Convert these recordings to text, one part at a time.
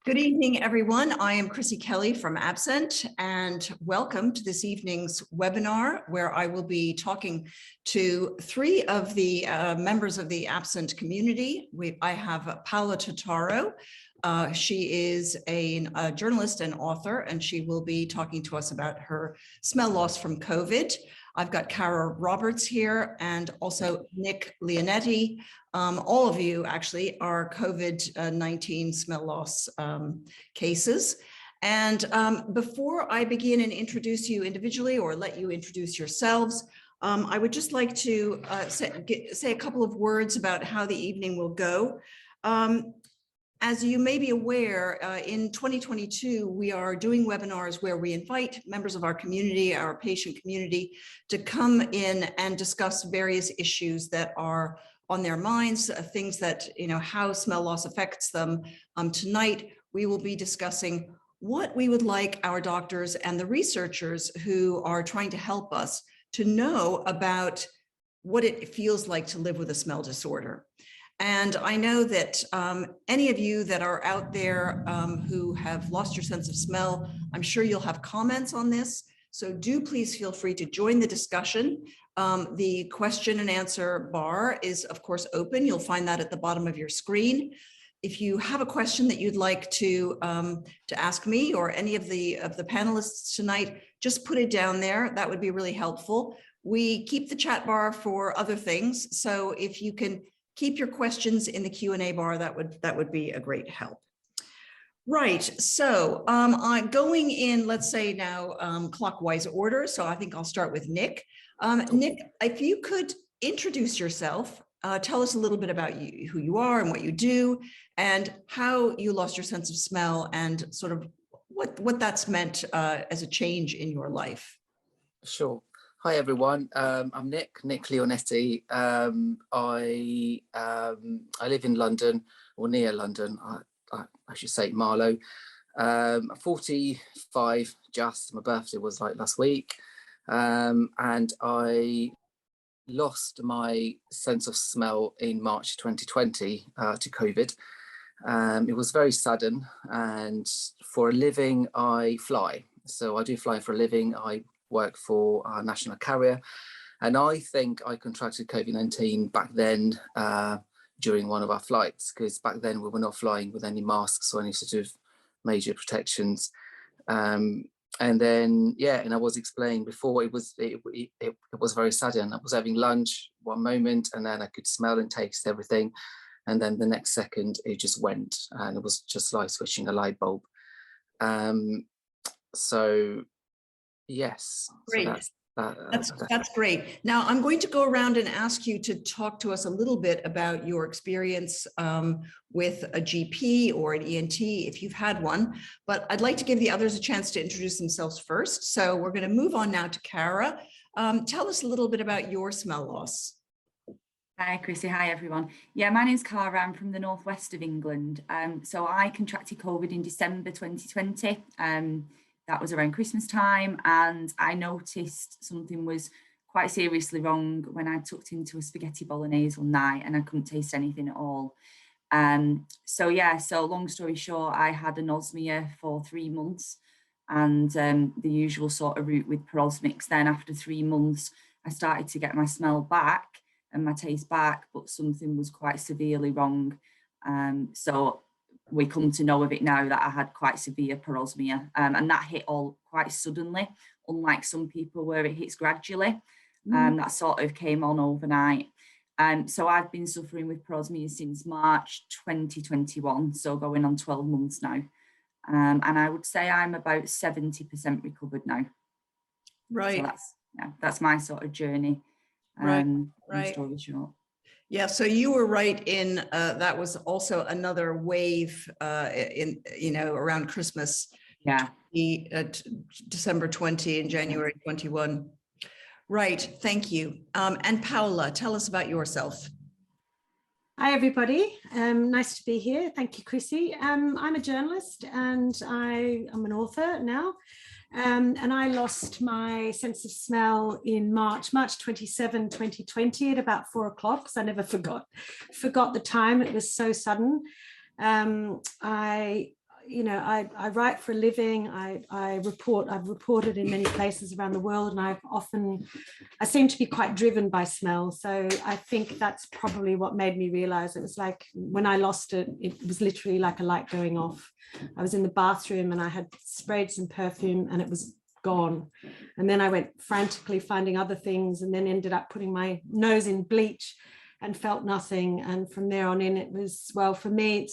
Good evening, everyone. I am Chrissy Kelly from AbScent, and welcome to this evening's webinar, where I will be talking to three of the members of the AbScent community. I have Paola Totaro. She is a journalist and author, and she will be talking to us about her smell loss from COVID. I've got Cara Roberts here and also Nick Leonetti. All of you actually are COVID-19 smell loss cases. And before I begin and introduce you individually or let you introduce yourselves, I would just like to say a couple of words about how the evening will go. As you may be aware, in 2022, we are doing webinars where we invite members of our community, our patient community, to come in and discuss various issues that are on their minds, things that, how smell loss affects them. Tonight, we will be discussing what we would like our doctors and the researchers who are trying to help us to know about what it feels like to live with a smell disorder. And I know that any of you that are out there who have lost your sense of smell, I'm sure you'll have comments on this. So do please feel free to join the discussion. The question and answer bar is, of course, open. You'll find that at the bottom of your screen. If you have a question that you'd like to ask me or any of the panelists tonight, just put it down there. That would be really helpful. We keep the chat bar for other things. So if you can keep your questions in the Q&A bar, that would be a great help. Right, so I'm going in, let's say now, clockwise order. So I think I'll start with Nick. Nick, if you could introduce yourself, tell us a little bit about you, who you are and what you do, and how you lost your sense of smell and sort of what that's meant as a change in your life. Sure. Hi everyone, I'm Nick Leonetti. I live in London, or near London, I should say Marlow. I'm 45 just, my birthday was like last week. And I lost my sense of smell in March 2020 to COVID. It was very sudden, and for a living I fly. So I do fly for a living. I work for a national carrier, and I think I contracted COVID-19 back then during one of our flights, because back then we were not flying with any masks or any sort of major protections. And then, yeah, and I was explaining before, it was very sudden. I was having lunch one moment, and then I could smell and taste everything, and then the next second it just went, and it was just like switching a light bulb. So yes, great. So that's great. Now I'm going to go around and ask you to talk to us a little bit about your experience with a GP or an ENT, if you've had one, but I'd like to give the others a chance to introduce themselves first. So we're going to move on now to Cara. Tell us a little bit about your smell loss. Hi, Chrissy. Hi, everyone. Yeah, my name's Cara. I'm from the northwest of England. So I contracted COVID in December 2020. That was around Christmas time, and I noticed something was quite seriously wrong when I tucked into a spaghetti bolognese one night and I couldn't taste anything at all. So long story short, I had anosmia for 3 months, and the usual sort of route with Perosmia. Then after 3 months, I started to get my smell back and my taste back, but something was quite severely wrong. So we come to know of it now that I had quite severe Perosmia, and that hit all quite suddenly, unlike some people where it hits gradually. That sort of came on overnight. So I've been suffering with Perosmia since March 2021, so going on 12 months now. And I would say I'm about 70% recovered now. Right. So that's my sort of journey. Right. Story short. Yeah, so you were right in that was also another wave around Christmas. Yeah. December 20 and January 21. Right, thank you. And Paola, tell us about yourself. Hi, everybody. Nice to be here. Thank you, Chrissy. I'm a journalist and I am an author now. And I lost my sense of smell in March 27, 2020 at about 4 o'clock, because I never forgot the time. It was so sudden. you know, I write for a living. I've reported in many places around the world, and I seem to be quite driven by smell. So I think that's probably what made me realize it was like when I lost it, it was literally like a light going off. I was in the bathroom and I had sprayed some perfume and it was gone. And then I went frantically finding other things, and then ended up putting my nose in bleach and felt nothing. And from there on in, it was, well, for me,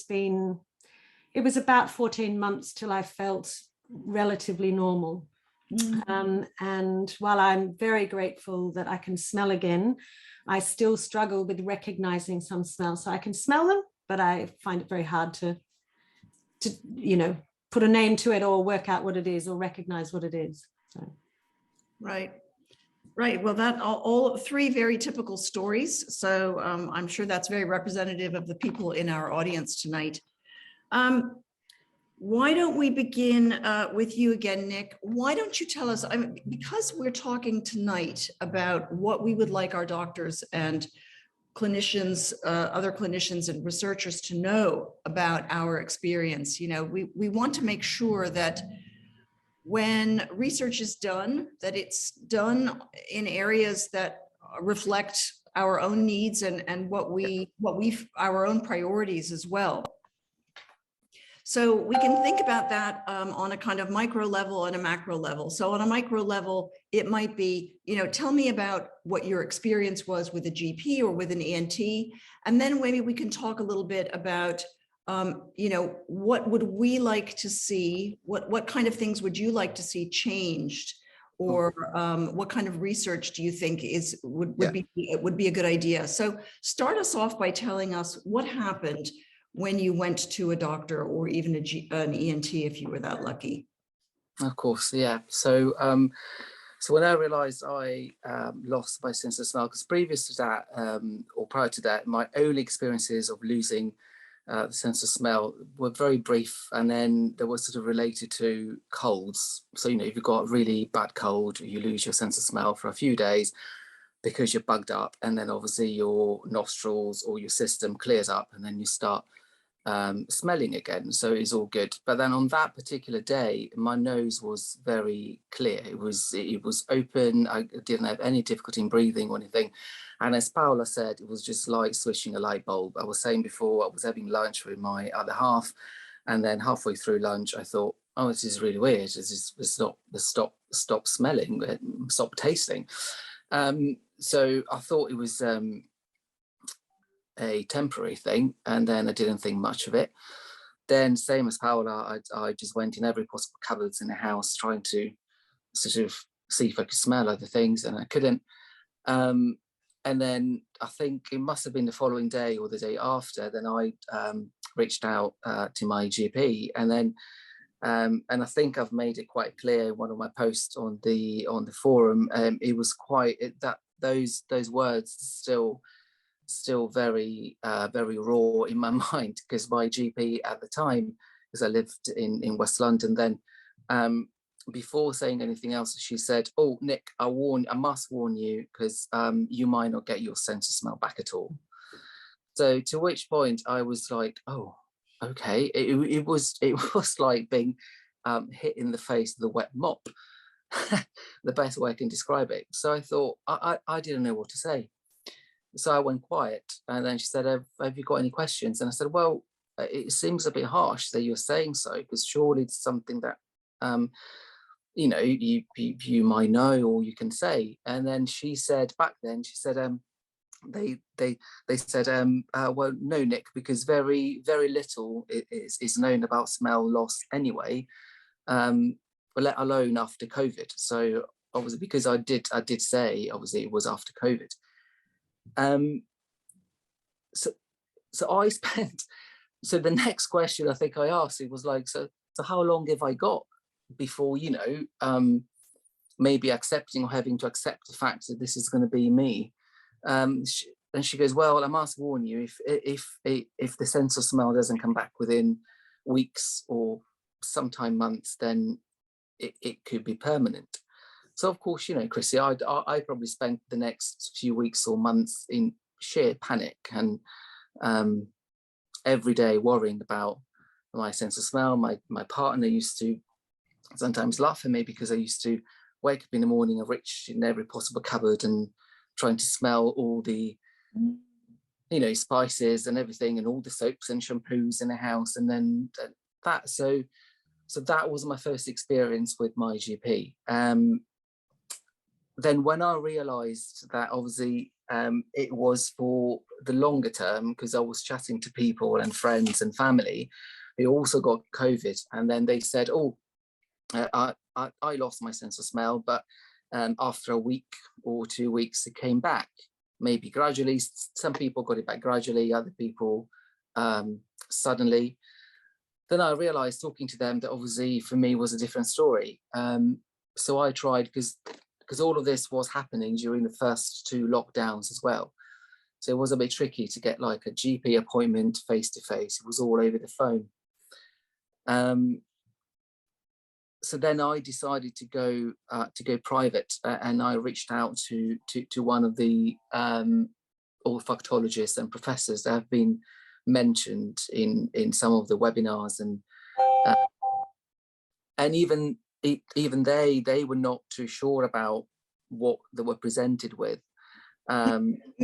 it was about 14 months till I felt relatively normal. And while I'm very grateful that I can smell again, I still struggle with recognizing some smells. So I can smell them, but I find it very hard to you know, put a name to it or work out what it is or recognize what it is. So. Right. Right. Well, that all three very typical stories. So I'm sure that's very representative of the people in our audience tonight. Why don't we begin with you again, Nick? Why don't you tell us, because we're talking tonight about what we would like our doctors and clinicians, other clinicians and researchers to know about our experience. You know, we want to make sure that when research is done, that it's done in areas that reflect our own needs and our own priorities as well. So we can think about that on a kind of micro level and a macro level. So on a micro level, it might be, you know, tell me about what your experience was with a GP or with an ENT. And then maybe we can talk a little bit about, you know, what would we like to see? What kind of things would you like to see changed? Or what kind of research do you think would be a good idea? So start us off by telling us what happened when you went to a doctor or even an ENT, if you were that lucky. Of course, yeah. So so when I realized I lost my sense of smell, because previous to that, or prior to that, my only experiences of losing the sense of smell were very brief, and then they were sort of related to colds. So, you know, if you've got a really bad cold, you lose your sense of smell for a few days because you're bugged up, and then obviously your nostrils or your system clears up, and then you start smelling again. So it's all good. But then on that particular day, my nose was very clear. It was open. I didn't have any difficulty in breathing or anything. And as Paola said, it was just like switching a light bulb. I was saying before, I was having lunch with my other half, and then halfway through lunch, I thought, oh, this is really weird. Stop smelling, stop tasting. So I thought it was a temporary thing, and then I didn't think much of it. Then, same as Paola, I just went in every possible cupboards in the house trying to sort of see if I could smell other things, and I couldn't. And then I think it must have been the following day or the day after, then I reached out to my GP, and then and I think I've made it quite clear in one of my posts on the forum. It was quite that those words still very very raw in my mind, because my GP at the time, because I lived in West London then, before saying anything else, she said, oh, Nick, I must warn you, because you might not get your sense of smell back at all. So to which point I was like, oh, okay. It was like being hit in the face with a wet mop. The best way I can describe it. So I thought, I didn't know what to say. So I went quiet, and then she said, have you got any questions? And I said, well, it seems a bit harsh that you're saying so, because surely it's something that you know, you might know or you can say. And then she said, back then, she said, they said, well, no, Nick, because very, very little is known about smell loss anyway, let alone after COVID. So obviously, because I did say, obviously, it was after COVID. So I spent, so the next question I think I asked, it was like, so how long have I got before, you know, maybe accepting or having to accept the fact that this is going to be me? And she goes, well, I must warn you, if the sense of smell doesn't come back within weeks or sometime months, then it could be permanent. So of course, you know, Chrissy, I probably spent the next few weeks or months in sheer panic, and every day worrying about my sense of smell. My partner used to sometimes laugh at me because I used to wake up in the morning and reach in every possible cupboard and trying to smell all the, you know, spices and everything and all the soaps and shampoos in the house. And then that, so that was my first experience with my GP. Then when I realized that obviously it was for the longer term, because I was chatting to people and friends and family who also got COVID, and then they said, oh, I lost my sense of smell, but after a week or 2 weeks, it came back, maybe gradually. Some people got it back gradually, other people suddenly. Then I realized, talking to them, that obviously for me was a different story. So I tried, because all of this was happening during the first 2 lockdowns as well. So it was a bit tricky to get like a GP appointment face to face. It was all over the phone. So then I decided to go private, and I reached out to one of the olfactologists and professors that have been mentioned in some of the webinars, and even they were not too sure about what they were presented with.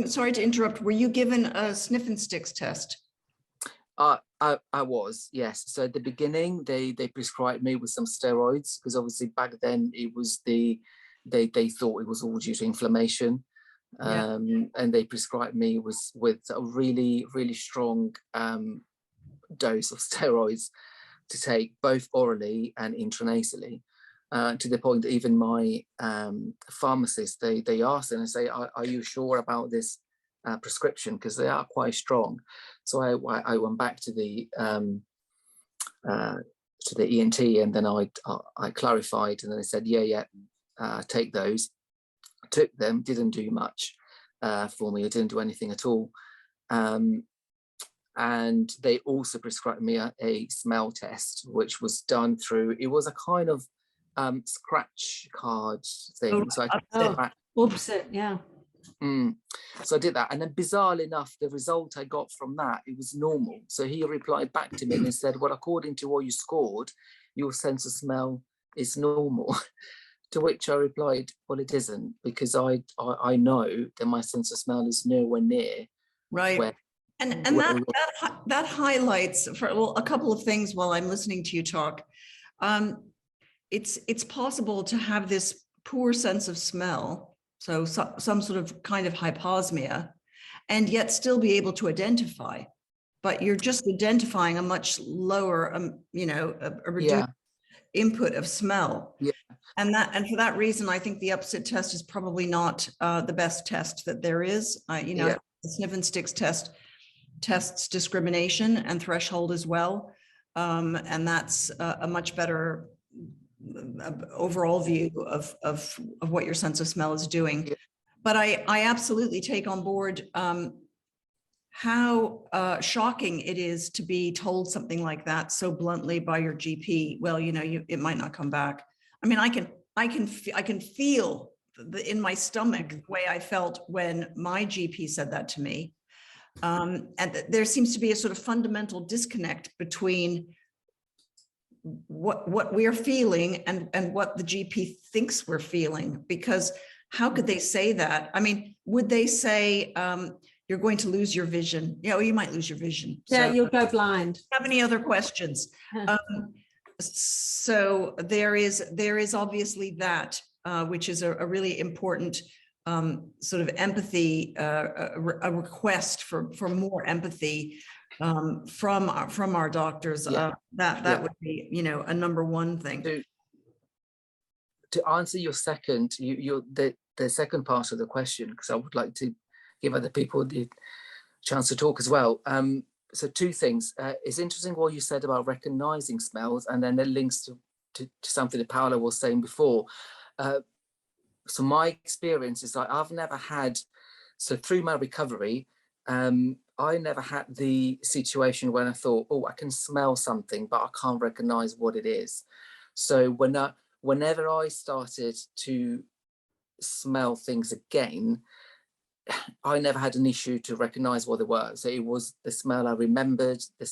Sorry to interrupt. Were you given a sniff and sticks test? I was, yes. So at the beginning, they prescribed me with some steroids, because obviously back then it was they thought it was all due to inflammation, and they prescribed me with a really, really strong dose of steroids to take both orally and intranasally, to the point that even my pharmacist, they asked and say, are you sure about this prescription, because they are quite strong. So I went back to the ENT, and then I clarified, and then they said, yeah, take those. I took them, didn't do much for me. It didn't do anything at all. And they also prescribed me a smell test, which was done through, it was a kind of scratch card thing. So I did that. AbScent, yeah. So I did that, and then bizarrely enough, the result I got from that, it was normal. So he replied back to me and said, well, according to what you scored, your sense of smell is normal. To which I replied, well, it isn't, because I know that my sense of smell is nowhere near. Right. And that highlights for a couple of things while I'm listening to you talk. It's possible to have this poor sense of smell, so some sort of kind of hyposmia, and yet still be able to identify, but you're just identifying a much lower, a reduced input of smell. Yeah. And for that reason, I think the AbScent test is probably not the best test that there is. The sniff and sticks test tests discrimination and threshold as well, and that's a much better overall view of what your sense of smell is doing. Yeah. But I absolutely take on board how shocking it is to be told something like that so bluntly by your GP. Well, it might not come back. I mean, I can feel in my stomach the way I felt when my GP said that to me. And there seems to be a sort of fundamental disconnect between what we're feeling and what the GP thinks we're feeling, because how could they say that? I mean, would they say you're going to lose your vision? You might lose your vision. Yeah, so you'll go blind. Have any other questions? So there is obviously that, which is a really important sort of empathy, a request for more empathy from our doctors. That would be, a number one thing. To answer your second, the second part of the question, because I would like to give other people the chance to talk as well. So 2 things. It's interesting what you said about recognizing smells, and then it links to something that Paola was saying before. So my experience is that I've never had, so through my recovery, I never had the situation when I thought, oh, I can smell something, but I can't recognize what it is. So whenever I started to smell things again, I never had an issue to recognize what they were. So it was the smell I remembered, the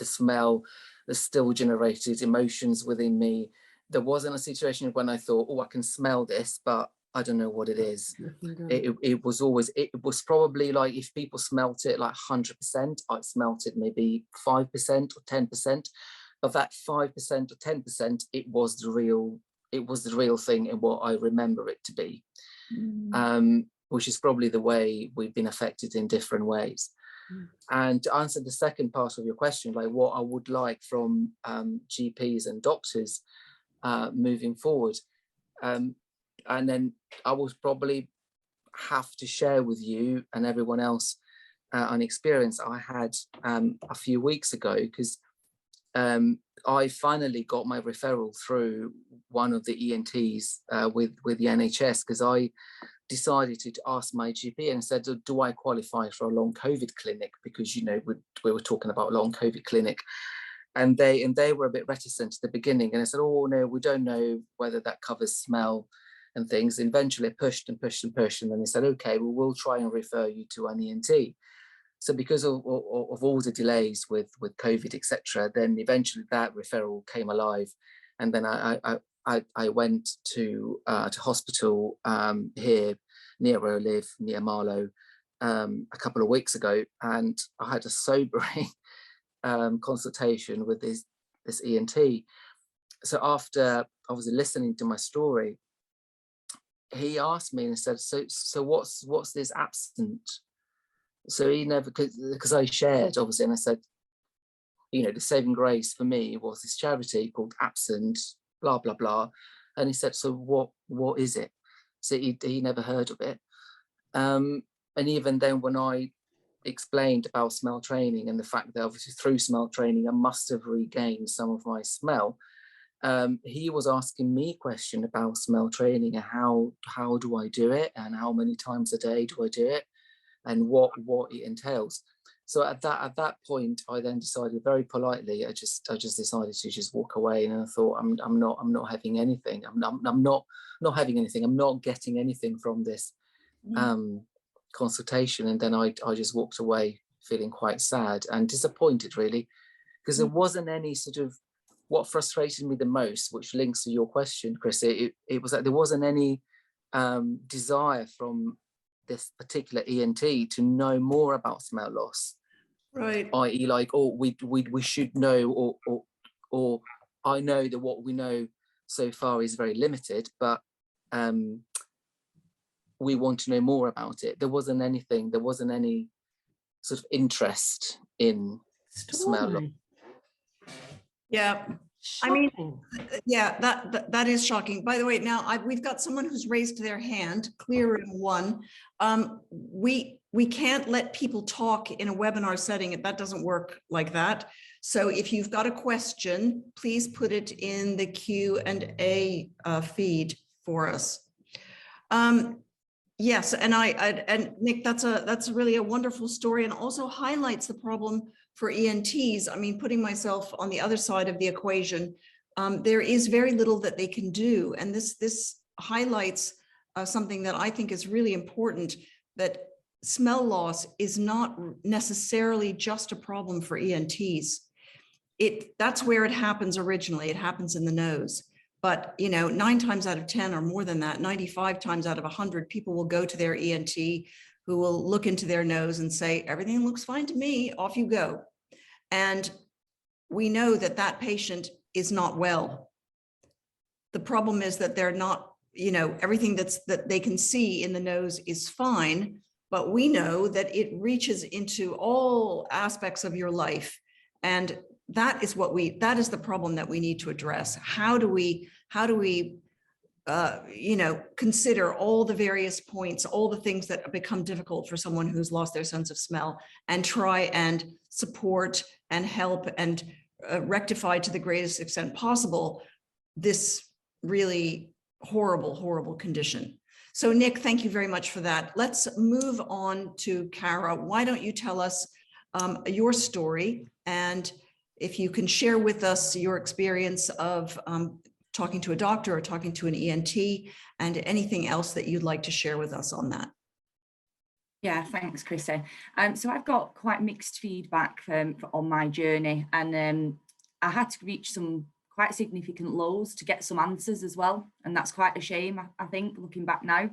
smell that still generated emotions within me. There wasn't a situation when I thought, oh, I can smell this, but I don't know what it is. It was always, it was probably like if people smelt it like 100%, I smelt it maybe 5% or 10%. Of that 5% or 10%, it was the real thing and what I remember it to be. Which is probably the way we've been affected in different ways. And to answer the second part of your question, like what I would like from GPs and doctors moving forward, and then I will probably have to share with you and everyone else an experience I had a few weeks ago, because I finally got my referral through one of the ENTs with the NHS, because I decided to ask my GP and said, do I qualify for a long COVID clinic? Because, you know, we were talking about long COVID clinic, and they were a bit reticent at the beginning. And I said, oh no, we don't know whether that covers smell and things. And eventually pushed and pushed and pushed. And then they said, okay, well, we'll try and refer you to an ENT. So because of all the delays with COVID, etc., then eventually that referral came alive. And then I went to hospital here near where I live, near Marlow, a couple of weeks ago, and I had a sobering consultation with this ENT. So after obviously listening to my story, he asked me and said, so what's this AbScent? So he never, because I shared obviously, and I said, you know, the saving grace for me was this charity called AbScent, blah blah blah. And he said, so what is it? So he never heard of it. And even then, when I explained about smell training and the fact that obviously through smell training I must have regained some of my smell, he was asking me a question about smell training and how do I do it, and how many times a day do I do it, and what it entails. So at that point, I then decided very politely, I just decided to just walk away, and I thought, I'm not having anything. I'm not having anything. I'm not getting anything from this consultation. And then I just walked away feeling quite sad and disappointed, really, because there wasn't any sort of, what frustrated me the most, which links to your question, Chris, it was that there wasn't any desire from this particular ENT to know more about smell loss, right? I.e., like, oh, we should know, or I know that what we know so far is very limited, but we want to know more about it. There wasn't anything. There wasn't any sort of interest in smell loss. Yeah. Shocking. I mean, yeah, that is shocking. By the way, now we've got someone who's raised their hand, clear in one. We can't let people talk in a webinar setting. That doesn't work like that. So if you've got a question, please put it in the Q&A feed for us. Yes, and Nick, that's really a wonderful story, and also highlights the problem for ENTs. I mean, putting myself on the other side of the equation, there is very little that they can do, and this highlights something that I think is really important, that smell loss is not necessarily just a problem for ENTs. That's where it happens originally. It happens in the nose. But, you know, 9 times out of 10 or more than that, 95 times out of 100, people will go to their ENT who will look into their nose and say, everything looks fine to me, off you go. And we know that that patient is not well. The problem is that they're not, you know, everything that they can see in the nose is fine, but we know that it reaches into all aspects of your life. And that is the problem that we need to address. How do we you know, consider all the various points, all the things that become difficult for someone who's lost their sense of smell, and try and support and help and rectify to the greatest extent possible this really horrible condition. So Nick, thank you very much for that. Let's move on to Cara. Why don't you tell us your story, and if you can share with us your experience of talking to a doctor or talking to an ENT, and anything else that you'd like to share with us on that. Yeah, thanks, Chrissy. So I've got quite mixed feedback on my journey, and I had to reach some quite significant lows to get some answers as well, and that's quite a shame, I think, looking back now.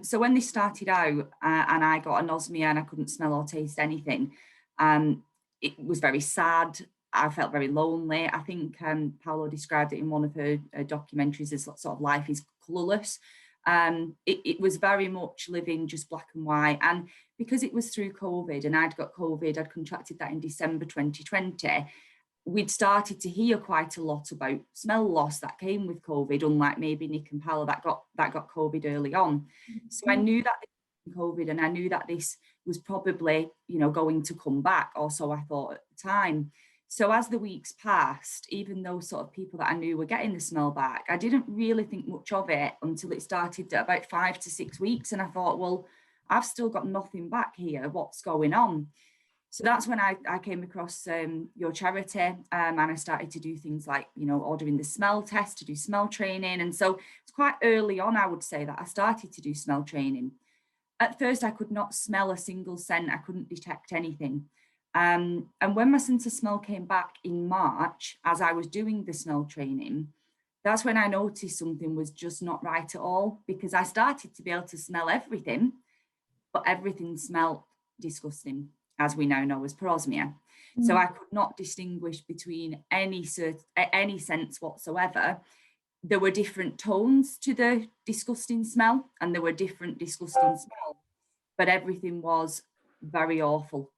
So when this started out and I got anosmia and I couldn't smell or taste anything, it was very sad. I felt very lonely. I think Paola described it in one of her documentaries as sort of life is colourless. It was very much living just black and white. And because it was through COVID and I'd got COVID, I'd contracted that in December 2020, we'd started to hear quite a lot about smell loss that came with COVID, unlike maybe Nick and Paola that got COVID early on. So I knew that COVID, and I knew that this was probably, going to come back, or so I thought at the time. So as the weeks passed, even though sort of people that I knew were getting the smell back, I didn't really think much of it until it started at about 5 to 6 weeks. And I thought, well, I've still got nothing back here. What's going on? So that's when I came across your charity, and I started to do things like, ordering the smell test to do smell training. And so it's quite early on, I would say, that I started to do smell training. At first, I could not smell a single scent. I couldn't detect anything. And when my sense of smell came back in March, as I was doing the smell training, that's when I noticed something was just not right at all, because I started to be able to smell everything, but everything smelled disgusting, as we now know as Perosmia. So I could not distinguish between any sense whatsoever. There were different tones to the disgusting smell, and there were different disgusting smells, but everything was very awful.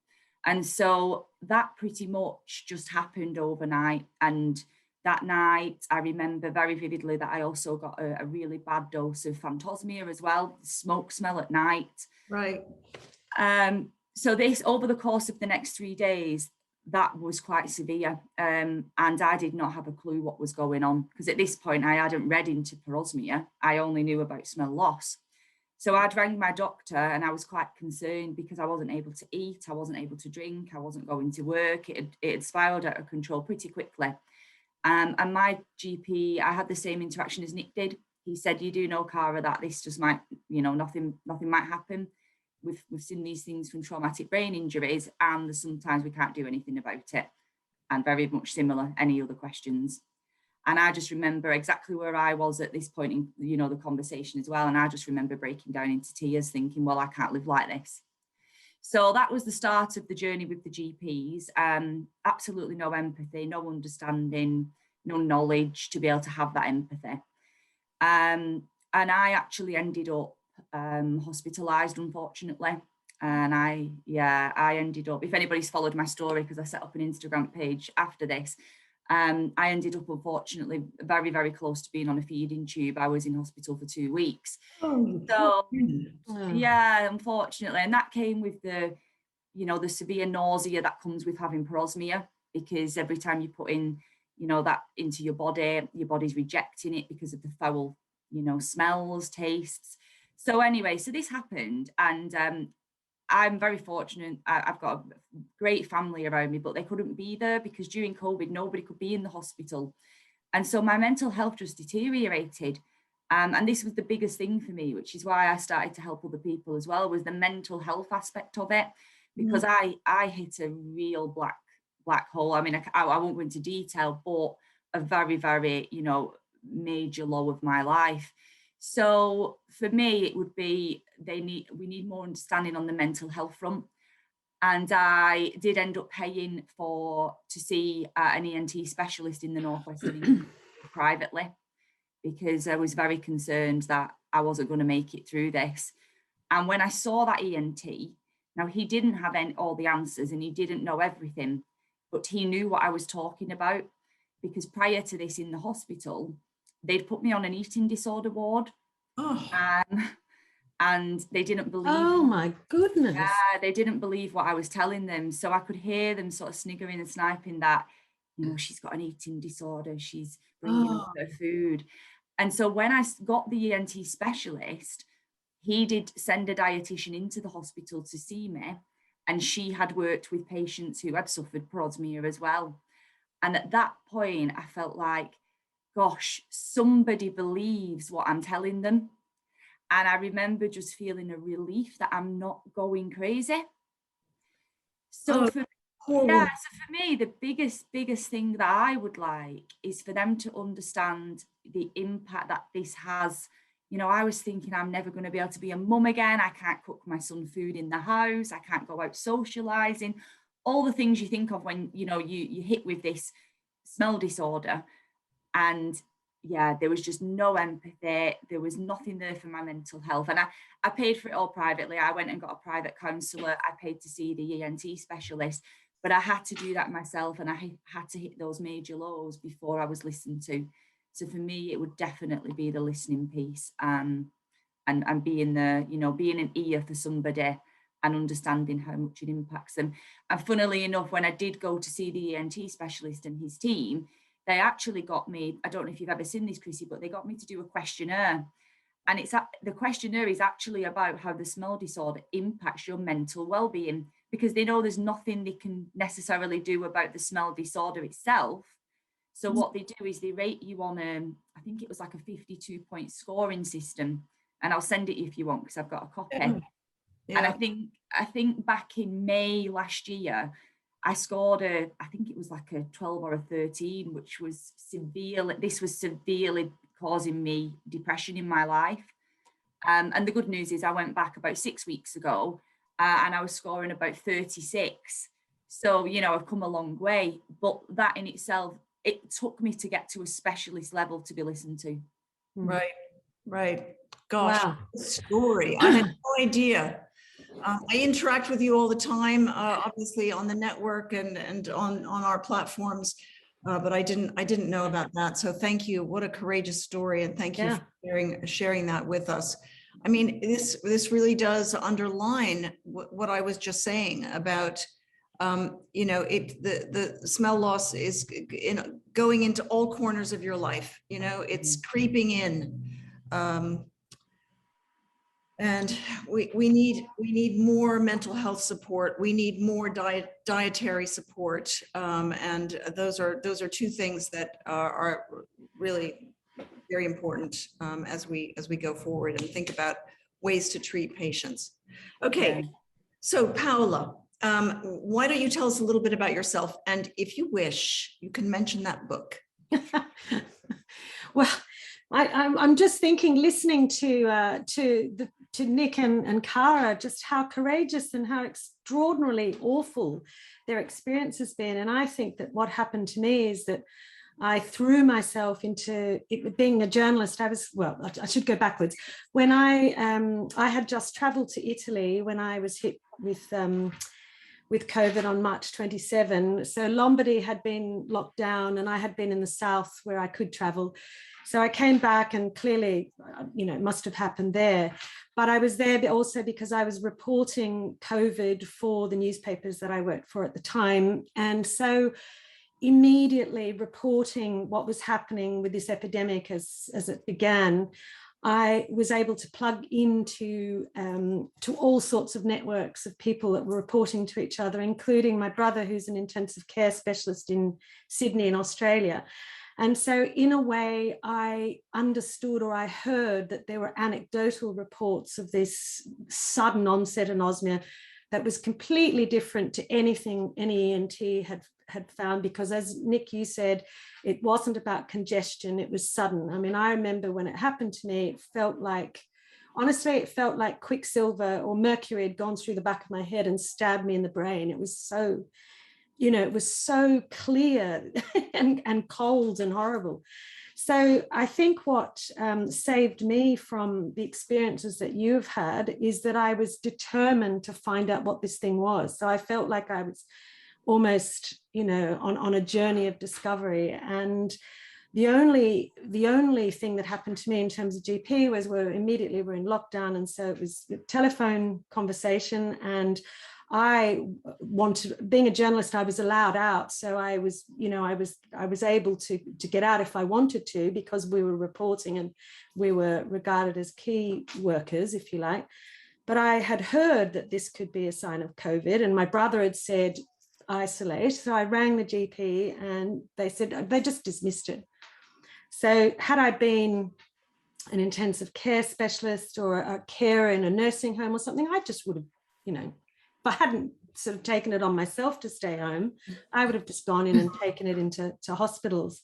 And so that pretty much just happened overnight. And that night, I remember very vividly that I also got a really bad dose of phantosmia as well, smoke smell at night. Right. So this, over the course of the next 3 days, that was quite severe. And I did not have a clue what was going on, because at this point I hadn't read into Perosmia. I only knew about smell loss. So I'd rang my doctor, and I was quite concerned because I wasn't able to eat, I wasn't able to drink, I wasn't going to work. It had spiraled out of control pretty quickly. And my GP, I had the same interaction as Nick did. He said, "You do know, Cara, that this just might, nothing might happen. We've seen these things from traumatic brain injuries, and sometimes we can't do anything about it." And very much similar, any other questions? And I just remember exactly where I was at this point in, the conversation as well. And I just remember breaking down into tears thinking, well, I can't live like this. So that was the start of the journey with the GPs. Absolutely no empathy, no understanding, no knowledge to be able to have that empathy. And I actually ended up hospitalized, unfortunately. And I ended up, if anybody's followed my story, because I set up an Instagram page after this, I ended up, unfortunately, very, very close to being on a feeding tube. I was in hospital for 2 weeks. Yeah, unfortunately. And that came with the severe nausea that comes with having Perosmia, because every time you put in, that into your body's rejecting it because of the foul, smells, tastes. So anyway, so this happened, and I'm very fortunate. I've got a great family around me, but they couldn't be there because during COVID, nobody could be in the hospital. And so my mental health just deteriorated. And this was the biggest thing for me, which is why I started to help other people as well, was the mental health aspect of it, because I hit a real black hole. I mean, I won't go into detail, but a very, very, major low of my life. So for me, it would be we need more understanding on the mental health front. And I did end up paying to see an ENT specialist in the Northwest of England privately, because I was very concerned that I wasn't going to make it through this. And when I saw that ENT, now he didn't have all the answers and he didn't know everything, but he knew what I was talking about, because prior to this in the hospital, they'd put me on an eating disorder ward. And they didn't believe. Oh my goodness. Yeah, they didn't believe what I was telling them. So I could hear them sort of sniggering and sniping that, she's got an eating disorder, she's bringing up her food. And so when I got the ENT specialist, he did send a dietitian into the hospital to see me, and she had worked with patients who had suffered Perosmia as well. And at that point, I felt like, gosh, somebody believes what I'm telling them. And I remember just feeling a relief that I'm not going crazy. So Oh, for poor yeah, woman. so for me, the biggest thing that I would like is for them to understand the impact that this has. You know, I was thinking I'm never going to be able to be a mum again. I can't cook my son food in the house. I can't go out socializing. All the things you think of when, you know, you hit with this smell disorder. And yeah, there was just no empathy. There was nothing there for my mental health. And I paid for it all privately. I went and got a private counsellor. I paid to see the ENT specialist, but I had to do that myself, and I had to hit those major lows before I was listened to. So for me, it would definitely be the listening piece, and being the, you know, being an ear for somebody and understanding how much it impacts them. And funnily enough, when I did go to see the ENT specialist and his team, they actually got me, I don't know if you've ever seen this, Chrissy, but they got me to do a questionnaire. And the questionnaire is actually about how the smell disorder impacts your mental well-being, because they know there's nothing they can necessarily do about the smell disorder itself. So what they do is they rate you on, I think it was like a 52-point scoring system. And I'll send it if you want, because I've got a copy. Yeah. And I think back in May last year, I scored I think it was like a 12 or a 13, which was this was severely causing me depression in my life. And the good news is I went back about 6 weeks ago, and I was scoring about 36. So, you know, I've come a long way, but that in itself, it took me to get to a specialist level to be listened to. Right, right. Gosh, Wow. story. I had no idea. I interact with you all the time, obviously on the network and on our platforms, but I didn't know about that. So thank you. What a courageous story, and thank you for sharing that with us. I mean, this really does underline what I was just saying about, you know, the smell loss is going into all corners of your life. You know, it's creeping in. And we need more mental health support. We need more dietary support, and those are two things that are really very important as we go forward and think about ways to treat patients. Okay, so Paola, why don't you tell us a little bit about yourself, and if you wish, you can mention that book. Well, I'm just thinking, listening to Nick and Cara, just how courageous and how extraordinarily awful their experience has been. And I think that what happened to me is that I threw myself into it, being a journalist. I should go backwards. When I had just traveled to Italy when I was hit with COVID on March 27. So Lombardy had been locked down, and I had been in the south where I could travel. So I came back, and clearly, you know, it must have happened there. But I was there also because I was reporting COVID for the newspapers that I worked for at the time. And so immediately reporting what was happening with this epidemic as it began, I was able to plug into to all sorts of networks of people that were reporting to each other, including my brother, who's an intensive care specialist in Sydney in Australia. And so in a way, I understood, or I heard, that there were anecdotal reports of this sudden onset anosmia that was completely different to anything any ENT had found, because as Nick, you said, it wasn't about congestion, it was sudden. I mean, I remember when it happened to me, it felt like, honestly, it felt like quicksilver or mercury had gone through the back of my head and stabbed me in the brain. It was so, you know, it was so clear and cold and horrible. So I think what saved me from the experiences that you've had is that I was determined to find out what this thing was. So I felt like I was almost, you know, on a journey of discovery. And the only thing that happened to me in terms of GP was we're in lockdown. And so it was a telephone conversation, and I wanted, being a journalist, I was allowed out. So I was, you know, I was able to get out if I wanted to, because we were reporting and we were regarded as key workers, if you like. But I had heard that this could be a sign of COVID, and my brother had said, isolate. So I rang the GP, and they said, they just dismissed it. So had I been an intensive care specialist or a carer in a nursing home or something, I just would have, you know, if I hadn't sort of taken it on myself to stay home, I would have just gone in and taken it into hospitals.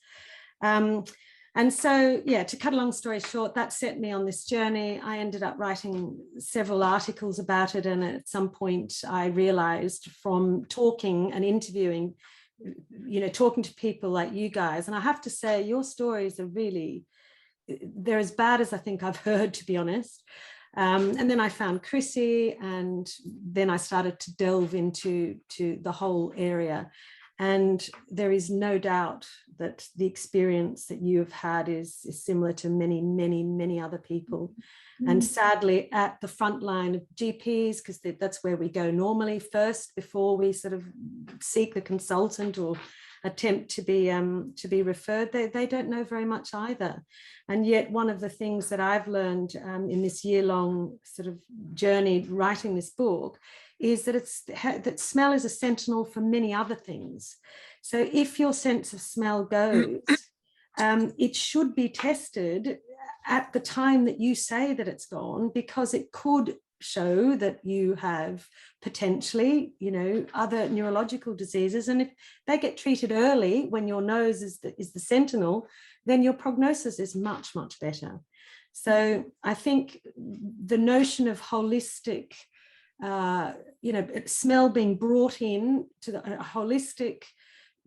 And so, yeah, to cut a long story short, that set me on this journey. I ended up writing several articles about it. And at some point I realized from talking and interviewing, you know, talking to people like you guys, and I have to say your stories are really, they're as bad as I think I've heard, to be honest. And then I found Chrissy, and then I started to delve into the whole area. And there is no doubt that the experience that you have had is similar to many, many, many other people. And sadly, at the front line of GPs, because that's where we go normally first before we sort of seek the consultant or attempt to be referred, they don't know very much either. And yet one of the things that I've learned in this year-long sort of journey writing this book is that that smell is a sentinel for many other things. So if your sense of smell goes, it should be tested at the time that you say that it's gone, because it could show that you have potentially, you know, other neurological diseases. And if they get treated early when your nose is the sentinel, then your prognosis is much, much better. So I think the notion of holistic, you know, smell being brought in to the holistic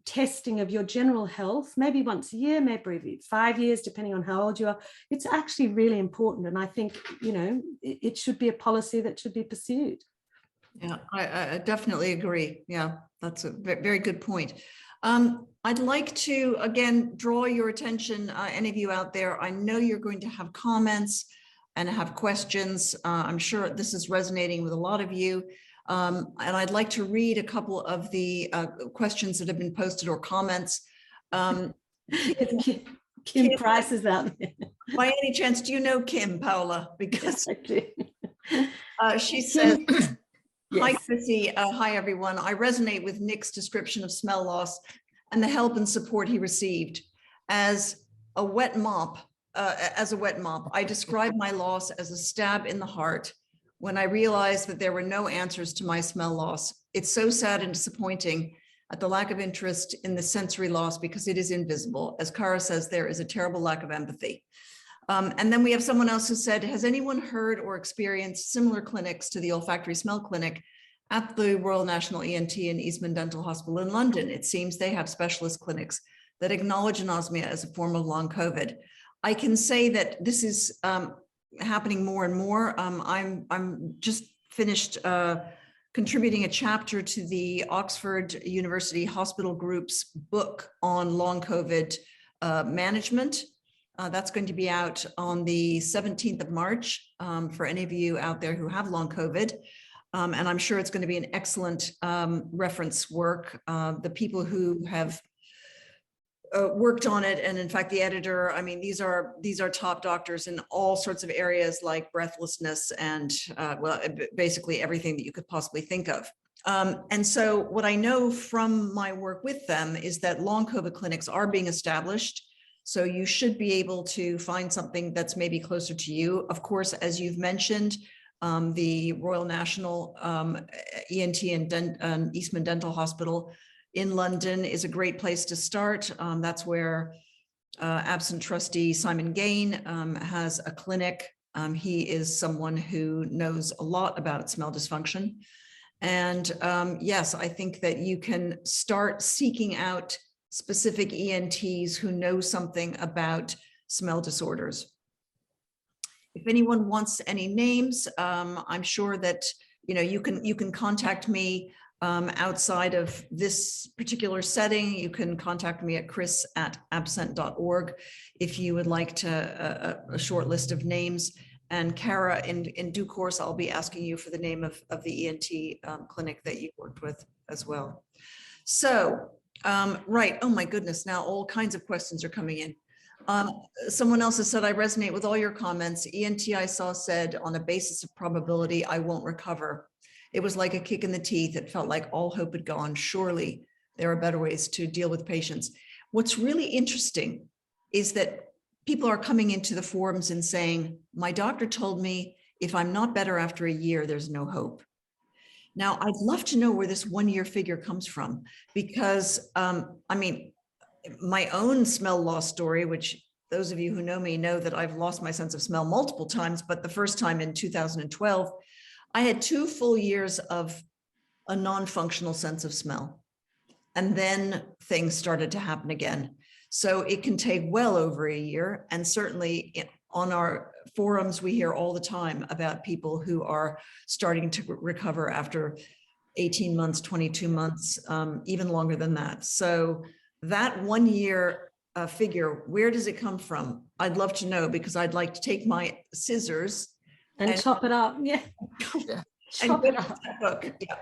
testing of your general health, maybe once a year, maybe 5 years, depending on how old you are, it's actually really important. And I think, you know, it should be a policy that should be pursued. Yeah, I definitely agree. Yeah, that's a very good point. I'd like to, again, draw your attention, any of you out there. I know you're going to have comments and have questions. I'm sure this is resonating with a lot of you. And I'd like to read a couple of the questions that have been posted or comments. Kim Price is out there. By any chance, do you know Kim, Paola? Because she Kim, says, yes. Hi, Chrissy. Hi, everyone. I resonate with Nick's description of smell loss and the help and support he received. As a wet mop, I describe my loss as a stab in the heart when I realized that there were no answers to my smell loss. It's so sad and disappointing at the lack of interest in the sensory loss because it is invisible. As Cara says, there is a terrible lack of empathy. And then we have someone else who said, has anyone heard or experienced similar clinics to the olfactory smell clinic at the Royal National ENT and Eastman Dental Hospital in London? It seems they have specialist clinics that acknowledge anosmia as a form of long COVID. I can say that this is happening more and more. I'm just finished contributing a chapter to the Oxford University Hospital Group's book on long COVID management. That's going to be out on the 17th of March for any of you out there who have long COVID. And I'm sure it's going to be an excellent reference work. The people who have worked on it, and in fact, the editor, I mean, these are top doctors in all sorts of areas like breathlessness and well, basically everything that you could possibly think of. And so what I know from my work with them is that long COVID clinics are being established. So you should be able to find something that's maybe closer to you. Of course, as you've mentioned, the Royal National ENT and Eastman Dental Hospital in London is a great place to start. That's where AbScent trustee Simon Gain has a clinic. He is someone who knows a lot about smell dysfunction. And yes, I think that you can start seeking out specific ENTs who know something about smell disorders. If anyone wants any names, I'm sure that you can contact me outside of this particular setting. You can contact me at chris@abscent.org if you would like to a short list of names. And Cara, in due course, I'll be asking you for the name of the ENT clinic that you worked with as well. So. Right. Oh my goodness. Now all kinds of questions are coming in. Someone else has said, I resonate with all your comments. ENT I saw said on a basis of probability, I won't recover. It was like a kick in the teeth. It felt like all hope had gone. Surely there are better ways to deal with patients. What's really interesting is that people are coming into the forums and saying, my doctor told me if I'm not better after a year, there's no hope. Now, I'd love to know where this 1 year figure comes from, because I mean, my own smell loss story, which those of you who know me know that I've lost my sense of smell multiple times, but the first time in 2012, I had 2 full years of a non-functional sense of smell. And then things started to happen again. So it can take well over a year. And certainly on our forums, we hear all the time about people who are starting to recover after 18 months, 22 months, even longer than that. So that 1 year figure, where does it come from? I'd love to know, because I'd like to take my scissors and chop it up. Yeah. Yeah. Chop and it up. that book. Yeah.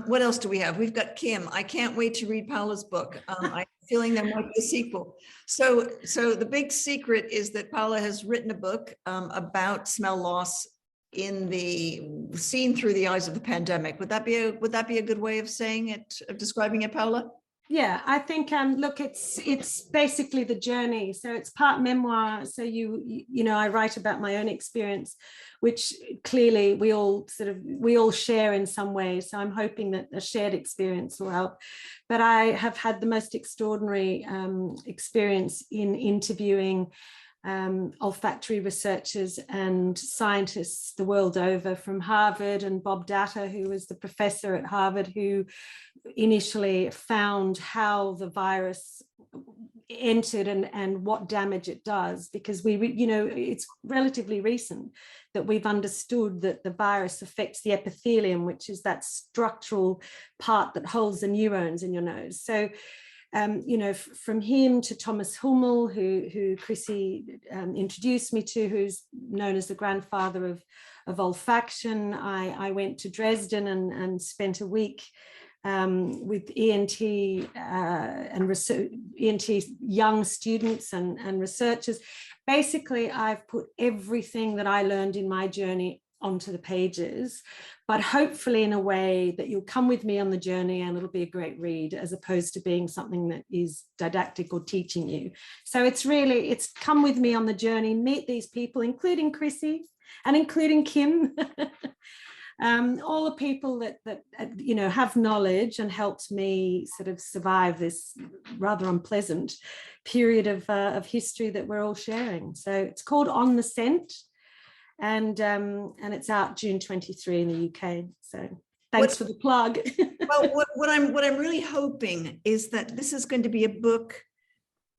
What else do we have? We've got Kim. I can't wait to read Paola's book. I'm feeling there might be a sequel. So the big secret is that Paola has written a book about smell loss seen through the eyes of the pandemic. Would that be a good way of saying it, of describing it, Paola? Yeah, I think look, it's basically the journey. So it's part memoir. So you know, I write about my own experience, which clearly we all share in some way. So I'm hoping that a shared experience will help. But I have had the most extraordinary experience in interviewing olfactory researchers and scientists the world over, from Harvard, and Bob Datter, who was the professor at Harvard who initially found how the virus entered and what damage it does, because you know, it's relatively recent that we've understood that the virus affects the epithelium, which is that structural part that holds the neurons in your nose. So you know, from him to Thomas Hummel, who Chrissy introduced me to, who's known as the grandfather of olfaction. I went to Dresden and spent a week with ENT ENT young students and researchers. Basically, I've put everything that I learned in my journey onto the pages, but hopefully in a way that you'll come with me on the journey and it'll be a great read, as opposed to being something that is didactic or teaching you. So it's come with me on the journey, meet these people, including Chrissy and including Kim, all the people that you know, have knowledge and helped me sort of survive this rather unpleasant period of history that we're all sharing. So it's called On the Scent. And it's out June 23 in the UK. So thanks for the plug. Well, what I'm really hoping is that this is going to be a book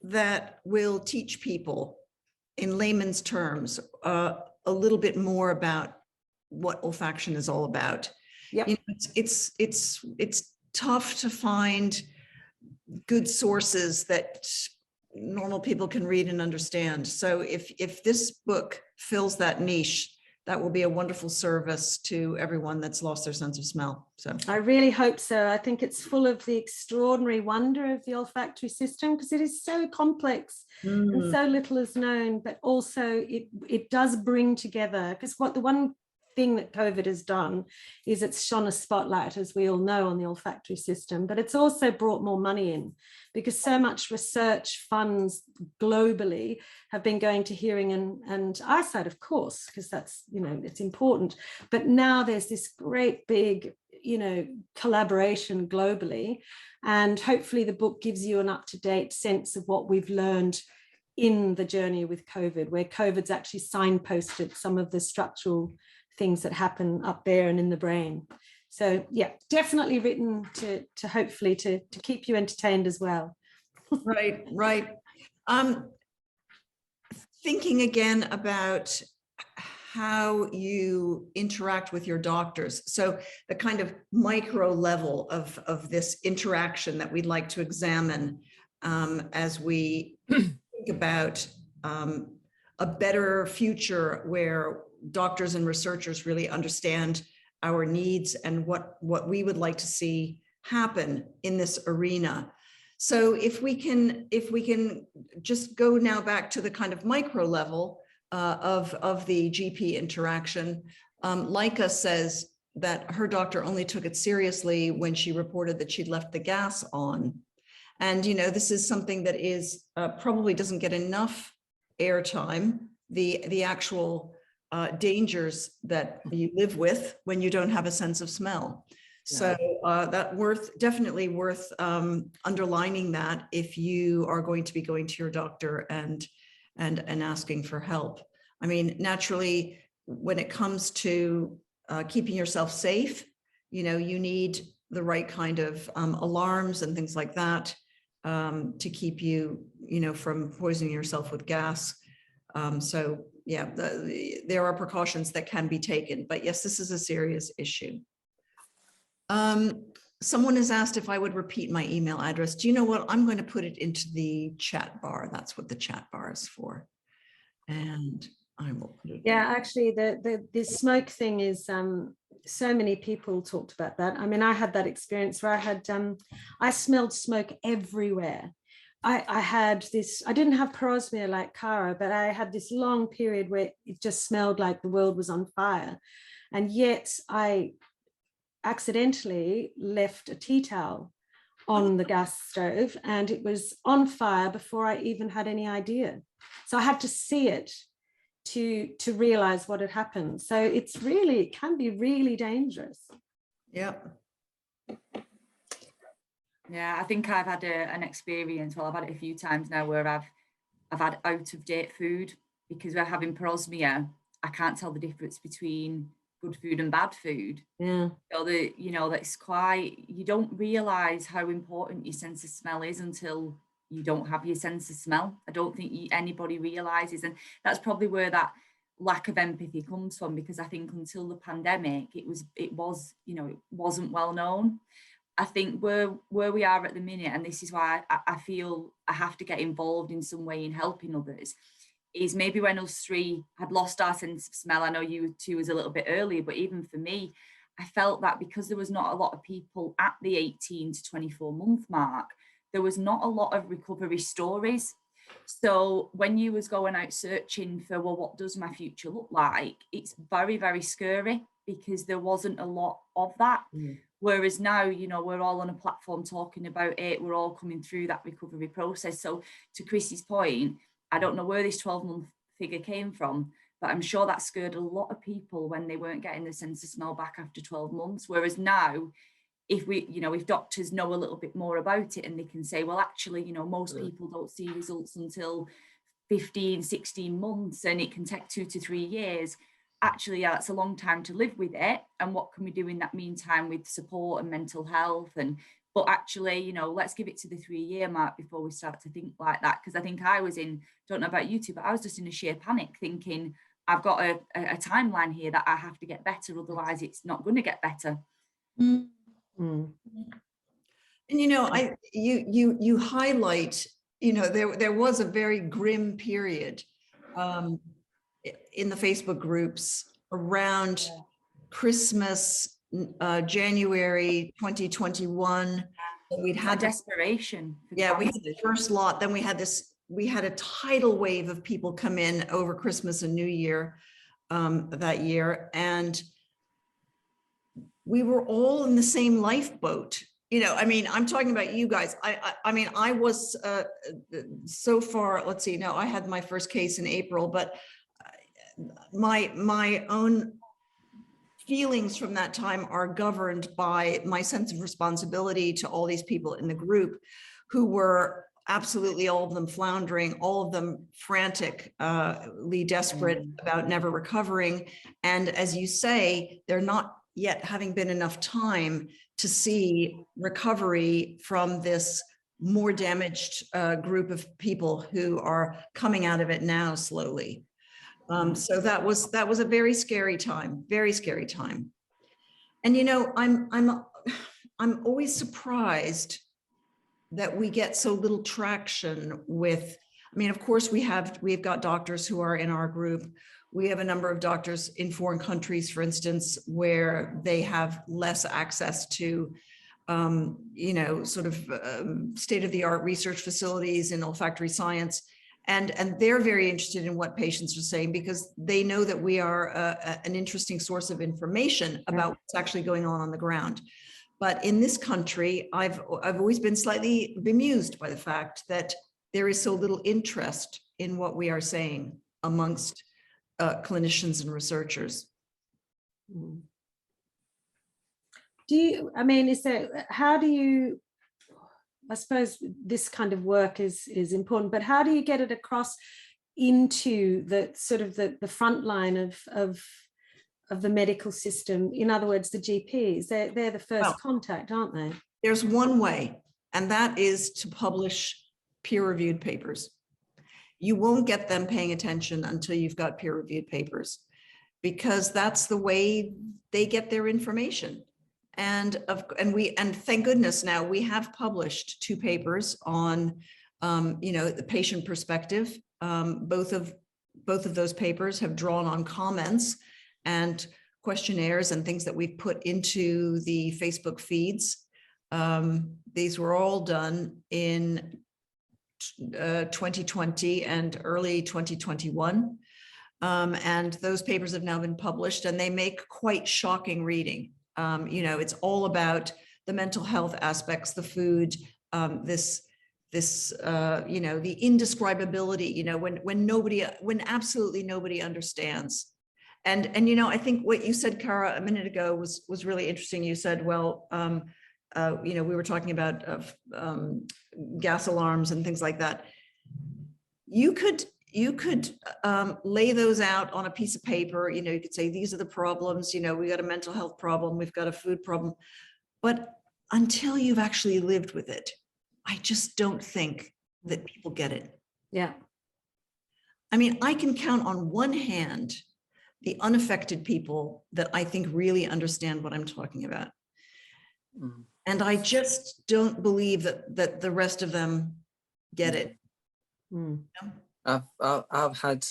that will teach people in layman's terms a little bit more about what olfaction is all about. Yep. You know, it's tough to find good sources that normal people can read and understand. So if this book fills that niche, that will be a wonderful service to everyone that's lost their sense of smell. So I really hope so. I think it's full of the extraordinary wonder of the olfactory system, because it is so complex and so little is known, but also it does bring together, because the one thing that COVID has done is it's shone a spotlight, as we all know, on the olfactory system, but it's also brought more money in, because so much research funds globally have been going to hearing and eyesight, of course, because that's, you know, it's important. But now there's this great big, you know, collaboration globally, and hopefully the book gives you an up-to-date sense of what we've learned in the journey with COVID, where COVID's actually signposted some of the structural things that happen up there and in the brain. So yeah, definitely written to hopefully to keep you entertained as well. right. Thinking again about how you interact with your doctors. So the kind of micro level of this interaction that we'd like to examine as we think about a better future where doctors and researchers really understand our needs and what we would like to see happen in this arena. So if we can just go now back to the kind of micro level of the GP interaction. Leica says that her doctor only took it seriously when she reported that she'd left the gas on. And, you know, this is something that is probably doesn't get enough airtime, the actual dangers that you live with when you don't have a sense of smell. So definitely worth underlining that if you are going to be going to your doctor and asking for help. I mean, naturally, when it comes to keeping yourself safe, you know, you need the right kind of alarms and things like that to keep you, you know, from poisoning yourself with gas. So yeah, there are precautions that can be taken, but yes, this is a serious issue. Someone has asked if I would repeat my email address. Do you know what? I'm going to put it into the chat bar. That's what the chat bar is for. And I will put it. Yeah, actually, the smoke thing is so many people talked about that. I mean, I had that experience where I had I smelled smoke everywhere. I had this, I didn't have Perosmia like Cara, but I had this long period where it just smelled like the world was on fire. And yet I accidentally left a tea towel on the gas stove and it was on fire before I even had any idea. So I had to see it to realize what had happened. So it can be really dangerous. Yeah. Yeah, I think I've had an experience, well, I've had it a few times now where I've had out of date food because we're having Perosmia. I can't tell the difference between good food and bad food. Yeah. So that's quite, you don't realize how important your sense of smell is until you don't have your sense of smell. I don't think anybody realizes, and that's probably where that lack of empathy comes from, because I think until the pandemic, it wasn't well known. I think where we are at the minute, and this is why I feel I have to get involved in some way in helping others, is maybe when us three had lost our sense of smell. I know you two was a little bit earlier, but even for me, I felt that because there was not a lot of people at the 18 to 24 month mark, there was not a lot of recovery stories. So when you was going out searching for, well, what does my future look like? It's very, very scary because there wasn't a lot of that. Mm. Whereas now, you know, we're all on a platform talking about it. We're all coming through that recovery process. So to Chrissy's point, I don't know where this 12-month figure came from, but I'm sure that scared a lot of people when they weren't getting the sense of smell back after 12 months. Whereas now, if doctors know a little bit more about it and they can say, well, actually, you know, most people don't see results until 15, 16 months, and it can take 2 to 3 years. Actually, yeah, that's a long time to live with it. And what can we do in that meantime with support and mental health? But actually, you know, let's give it to the 3-year mark before we start to think like that. Because I think I was don't know about you two, but I was just in a sheer panic thinking, I've got a timeline here that I have to get better, otherwise it's not going to get better. Mm. Mm. And, you know, you highlight, you know, there was a very grim period in the Facebook groups around Christmas, January 2021. We'd had desperation. Yeah, we had the first lot. Then we had a tidal wave of people come in over Christmas and New Year that year. And we were all in the same lifeboat. You know, I mean, I'm talking about you guys. I mean, I was so far, let's see, no, I had my first case in April, but my own feelings from that time are governed by my sense of responsibility to all these people in the group who were absolutely, all of them floundering, all of them frantically desperate about never recovering. And as you say, they're not yet having been enough time to see recovery from this more damaged group of people who are coming out of it now slowly. So that was a very scary time, very scary time. And, you know, I'm always surprised that we get so little traction with, I mean, of course we've got doctors who are in our group. We have a number of doctors in foreign countries, for instance, where they have less access to, you know, sort of state-of-the-art research facilities in olfactory science. And they're very interested in what patients are saying because they know that we are an interesting source of information about what's actually going on the ground. But in this country, I've always been slightly bemused by the fact that there is so little interest in what we are saying amongst clinicians and researchers. Do you, I mean, is there, how do you, I suppose this kind of work is important, but how do you get it across into the sort of the front line of the medical system? In other words, the GPs, they're the first contact, aren't they? There's one way, and that is to publish peer-reviewed papers. You won't get them paying attention until you've got peer-reviewed papers, because that's the way they get their information. And thank goodness now we have published 2 papers on, the patient perspective. Both of those papers have drawn on comments and questionnaires and things that we've put into the Facebook feeds. These were all done in 2020 and early 2021. And those papers have now been published, and they make quite shocking reading. It's all about the mental health aspects, the food, the indescribability, when absolutely nobody understands. And I think what you said, Cara, a minute ago was really interesting. You said, well, we were talking about gas alarms and things like that. You could lay those out on a piece of paper. You could say, these are the problems, we got a mental health problem, we've got a food problem. But until you've actually lived with it, I just don't think that people get it. Yeah. I mean, I can count on one hand the unaffected people that I think really understand what I'm talking about. Mm. And I just don't believe that the rest of them get it. Mm. I've had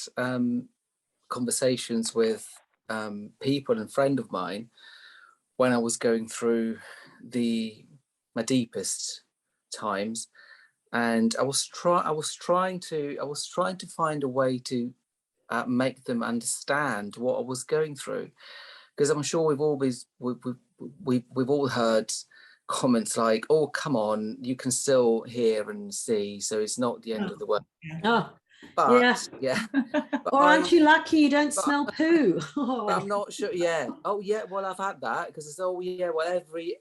conversations with people and friends of mine when I was going through my deepest times, and I was trying to find a way to make them understand what I was going through, because I'm sure we've all heard comments like, "Oh, come on, you can still hear and see, so it's not the end of the world." Oh. But yeah. But or aren't you lucky you don't smell poo? But I'm not sure. Yeah. Oh yeah. Well, I've had that, because it's, oh yeah, well,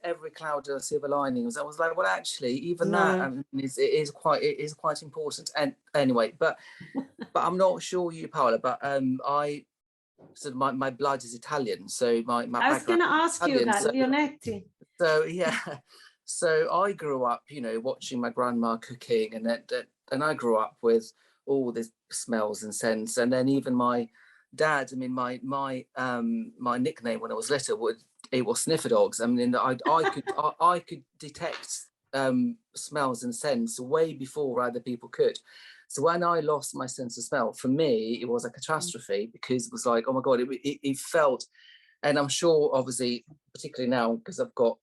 every cloud has a silver lining. So I was like, well, actually, even that it is quite important. And anyway, but I'm not sure you, Paola, but my blood is Italian, so my I was going to ask you about Leonetti. So yeah. So I grew up, watching my grandma cooking, and I grew up with all the smells and scents. And then even my dad, I mean, my nickname when I was little was sniffer dogs. I mean, I could detect smells and scents way before other people could. So when I lost my sense of smell, for me, it was a catastrophe, because it was like, oh my God, it felt. And I'm sure, obviously, particularly now, because I've got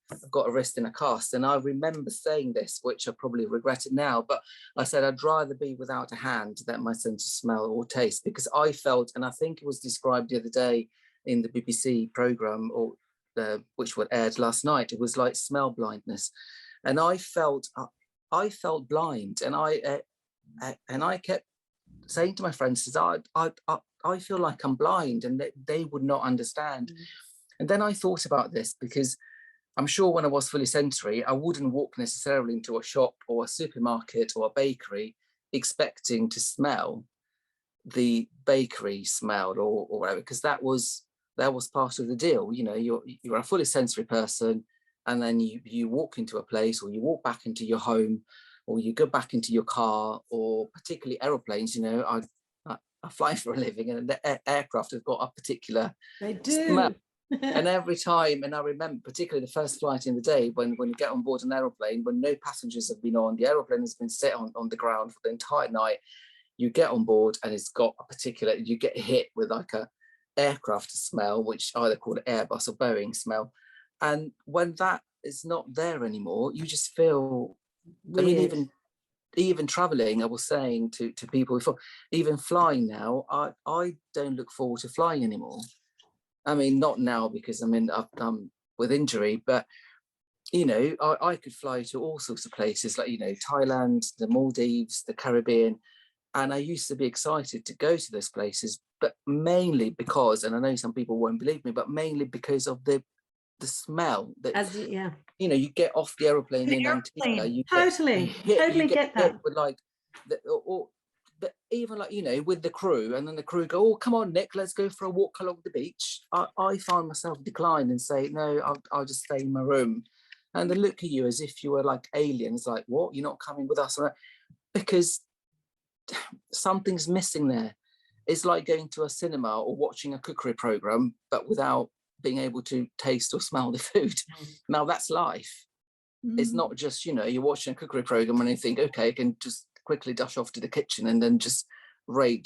a wrist in a cast, and I remember saying this, which I probably regret it now, but I said I'd rather be without a hand than my sense of smell or taste, because I felt, and I think it was described the other day in the BBC programme, or which was aired last night, it was like smell blindness, and I felt blind, and I kept saying to my friends, I feel like I'm blind, and they would not understand. And then I thought about this, because I'm sure when I was fully sensory, I wouldn't walk necessarily into a shop or a supermarket or a bakery expecting to smell the bakery smell or whatever, because that was part of the deal. You're a fully sensory person, and then you walk into a place, or you walk back into your home, or you go back into your car, or particularly aeroplanes. I fly for a living, and the aircraft have got a particular smell. And every time, and I remember particularly the first flight in the day, when you get on board an aeroplane, when no passengers have been on, the aeroplane has been set on the ground for the entire night. You get on board, and it's got a particular, you get hit with like a aircraft smell, which either called Airbus or Boeing smell. And when that is not there anymore, you just feel weird. I mean, even traveling, I was saying to people before, even flying now, I don't look forward to flying anymore. I mean, not now, because I'm with injury, but you know, I could fly to all sorts of places, like, you know, Thailand, the Maldives, the Caribbean. And I used to be excited to go to those places, but mainly because, and I know some people won't believe me, but mainly because of the smell that, you know, you get off the aeroplane in Antigua, you totally get that with like but even like, you know, with the crew, and then the crew go, oh, come on, Nick, let's go for a walk along the beach. I find myself decline and say, no, I'll just stay in my room. And they look at you as if you were like aliens, like, what, you're not coming with us? Because something's missing there. It's like going to a cinema or watching a cookery program, but without being able to taste or smell the food. Now that's life. It's not just, you know, you're watching a cookery program and you think, okay, I can just quickly dash off to the kitchen and then just raid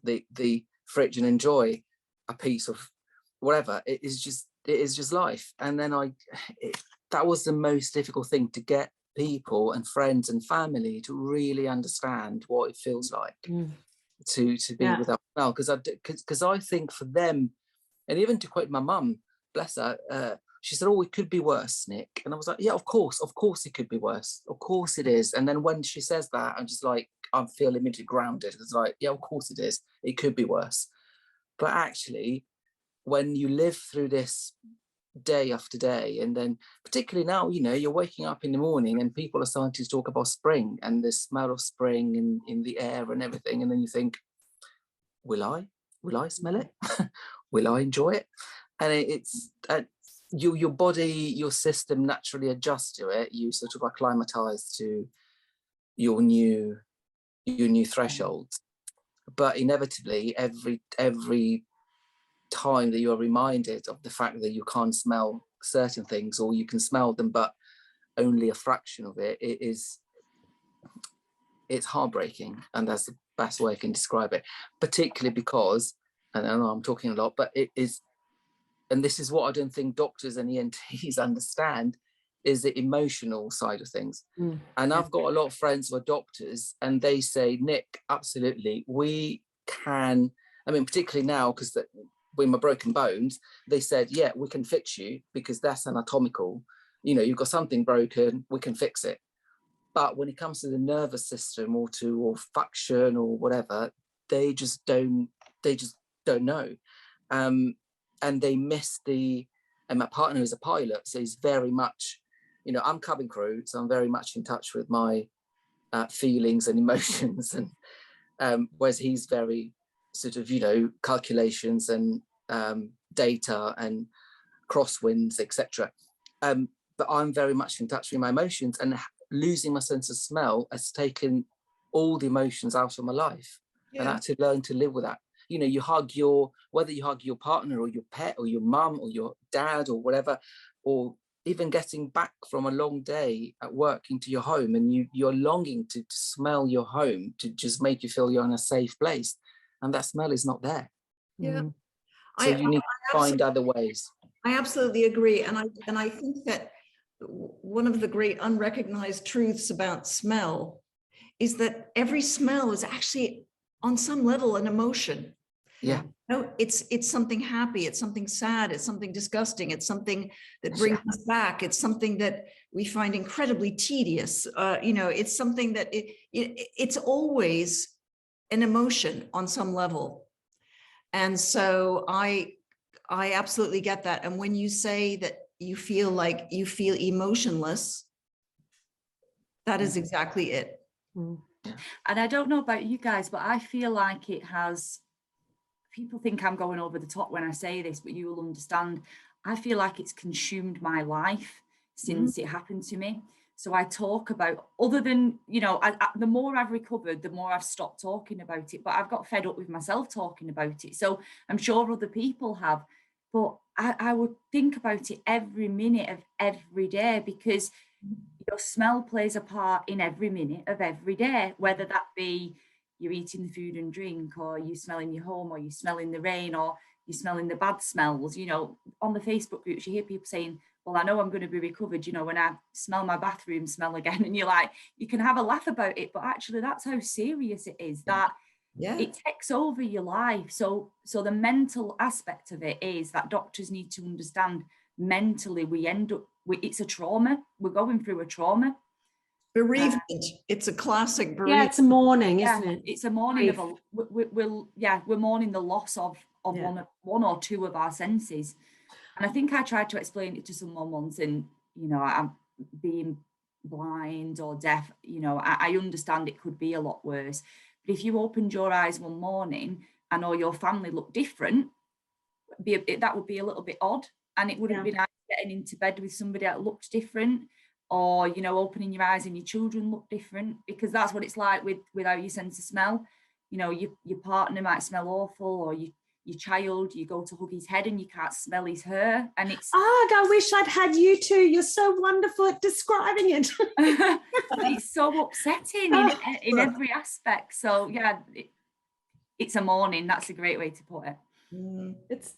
the fridge and enjoy a piece of whatever. It is just life. And then that was the most difficult thing, to get people and friends and family to really understand what it feels like to be without smell. Because I think for them, and even to quote my mum, bless her, she said, oh, it could be worse, Nick. And I was like, yeah, of course it could be worse. Of course it is. And then when she says that, I'm just like, I feel immediately grounded. It's like, yeah, of course it is. It could be worse. But actually, when you live through this day after day, and then particularly now, you know, you're waking up in the morning and people are starting to talk about spring and the smell of spring in the air and everything. And then you think, will I smell it? Will I enjoy it? And it's your body, your system naturally adjusts to it. You sort of acclimatize to your new thresholds. But inevitably, every time that you are reminded of the fact that you can't smell certain things, or you can smell them but only a fraction of it, it's heartbreaking. And that's the best way I can describe it, particularly because, and I know I'm talking a lot, but it is, and this is what I don't think doctors and ENTs understand, is the emotional side of things. And I've got a lot of friends who are doctors, and they say, Nick, absolutely, we can, I mean, particularly now, because with my broken bones, they said, yeah, we can fix you because that's anatomical. You know, you've got something broken, we can fix it. But when it comes to the nervous system or to olfaction or whatever, they just don't know. And they miss and my partner is a pilot, so he's very much, you know, I'm cabin crew, so I'm very much in touch with my feelings and emotions, and whereas he's very sort of, you know, calculations and data and crosswinds, etc. But I'm very much in touch with my emotions, and losing my sense of smell has taken all the emotions out of my life. And I had to learn to live with that. You know, whether you hug your partner or your pet or your mum or your dad or whatever, or even getting back from a long day at work into your home, and you're longing to smell your home to just make you feel you're in a safe place, and that smell is not there. So you need to find other ways. I absolutely agree. And I think that one of the great unrecognized truths about smell is that every smell is actually on some level an emotion. Yeah. No, it's something happy, it's something sad, it's something disgusting, it's something that brings us back, it's something that we find incredibly tedious. You know, it's something that it's always an emotion on some level. And so I absolutely get that. And when you say that you feel emotionless, that is exactly it. And I don't know about you guys, but I feel like it has, people think I'm going over the top when I say this, but you will understand. I feel like it's consumed my life since it happened to me. So I talk about, other than, you know, the more I've recovered, the more I've stopped talking about it, but I've got fed up with myself talking about it. So I'm sure other people have, but I would think about it every minute of every day, because your smell plays a part in every minute of every day, whether that be you're eating the food and drink, or you smelling your home, or you smelling the rain, or you smelling the bad smells. You know, on the Facebook groups, you hear people saying, well, I know I'm going to be recovered, you know, when I smell my bathroom smell again. And you're like, you can have a laugh about it, but actually that's how serious it is, that it takes over your life. So the mental aspect of it is that doctors need to understand mentally we end up, it's a trauma. We're going through a trauma. Bereavement. It's a classic Yeah, bereavement. it's a mourning, isn't it? It's a mourning of we're mourning the loss of one or two of our senses. And I think I tried to explain it to someone once, and I'm being blind or deaf, I understand it could be a lot worse. But if you opened your eyes one morning and all your family looked different, that would be a little bit odd, and it wouldn't be nice getting into bed with somebody that looked different, or opening your eyes and your children look different, because that's what it's like without your sense of smell. Your partner might smell awful, or your child, you go to hug his head and you can't smell his hair, and it's I wish I'd had you two. You're so wonderful at describing it. it's so upsetting in every aspect. So yeah, it's a mourning. That's a great way to put it.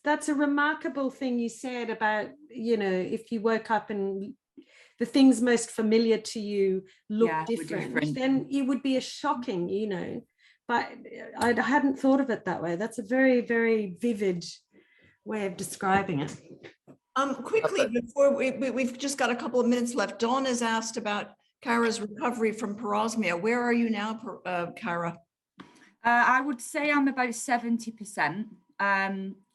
That's a remarkable thing you said about, if you woke up and the things most familiar to you look different, then it would be a shocking, but I hadn't thought of it that way. That's a very, very vivid way of describing it. Quickly, before we've just got a couple of minutes left. Dawn has asked about Cara's recovery from Perosmia. Where are you now, Cara? I would say I'm about 70%.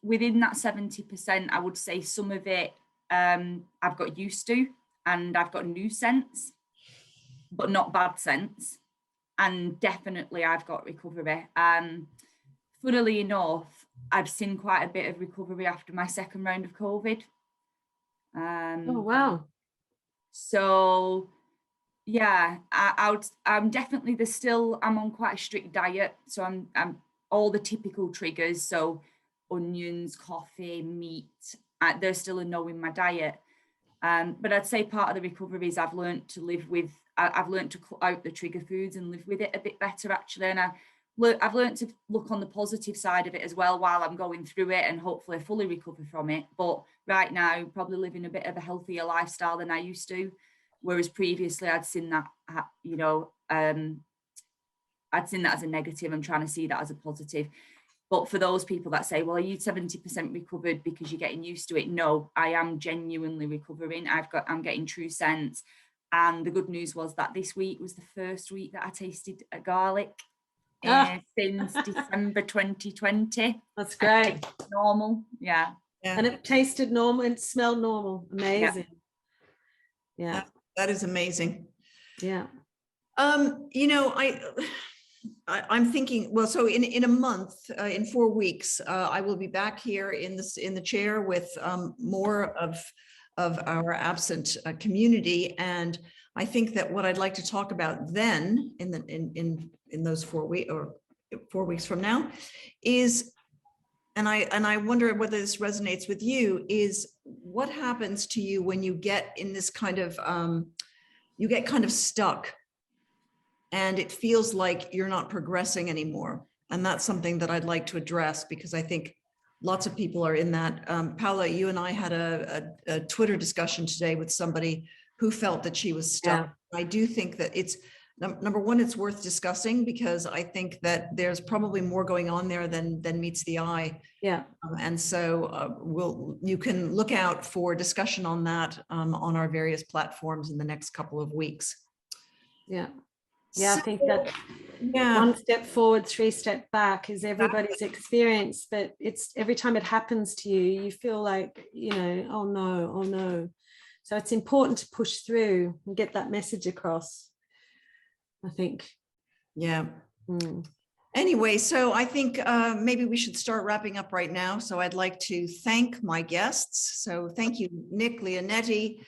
Within that 70%, I would say some of it I've got used to, and I've got new sense, but not bad sense. And definitely I've got recovery. Funnily enough, I've seen quite a bit of recovery after my second round of COVID. Oh, wow. So yeah, I'm definitely, I'm on quite a strict diet. So I'm all the typical triggers. So onions, coffee, meat, they're still a no in my diet. But I'd say part of the recovery is I've learned to live with, I've learned to cut out the trigger foods and live with it a bit better, actually. And I've learned to look on the positive side of it as well while I'm going through it, and hopefully fully recover from it. But right now, probably living a bit of a healthier lifestyle than I used to. Whereas previously I'd seen that, I'd seen that as a negative. I'm trying to see that as a positive. But for those people that say, well, are you 70% recovered because you're getting used to it? No, I am genuinely recovering. I'm getting true sense. And the good news was that this week was the first week that I tasted a garlic since December 2020. That's great. Normal, yeah. And it tasted normal and smelled normal. Amazing. Yeah. That is amazing. Yeah. I'm thinking, well, so in a month, in 4 weeks, I will be back here in the chair with more of our AbScent community, and I think that what I'd like to talk about then, in those 4 weeks or 4 weeks from now, is, and I wonder whether this resonates with you, is what happens to you when you get in this kind of you get kind of stuck. And it feels like you're not progressing anymore. And that's something that I'd like to address, because I think lots of people are in that. Paola, you and I had a Twitter discussion today with somebody who felt that she was stuck. Yeah. I do think that it's, number one, it's worth discussing, because I think that there's probably more going on there than meets the eye. Yeah. And so you can look out for discussion on that on our various platforms in the next couple of weeks. Yeah. Yeah, I think that one step forward, 3 steps back is everybody's experience, but it's every time it happens to you, you feel like, oh no. So it's important to push through and get that message across, I think. Yeah. Anyway, so I think maybe we should start wrapping up right now. So I'd like to thank my guests. So thank you, Nick Leonetti,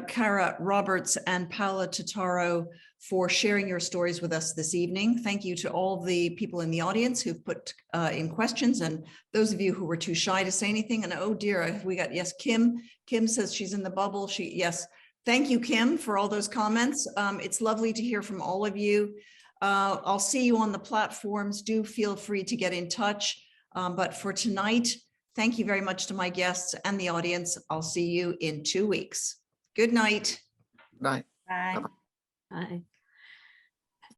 Cara Roberts, and Paola Totaro, for sharing your stories with us this evening. Thank you to all the people in the audience who've put in questions, and those of you who were too shy to say anything. And oh dear, we got, yes, Kim says she's in the bubble. Yes, thank you, Kim, for all those comments. It's lovely to hear from all of you. I'll see you on the platforms. Do feel free to get in touch. But for tonight, thank you very much to my guests and the audience. I'll see you in 2 weeks. Good night. Bye. Bye. Bye.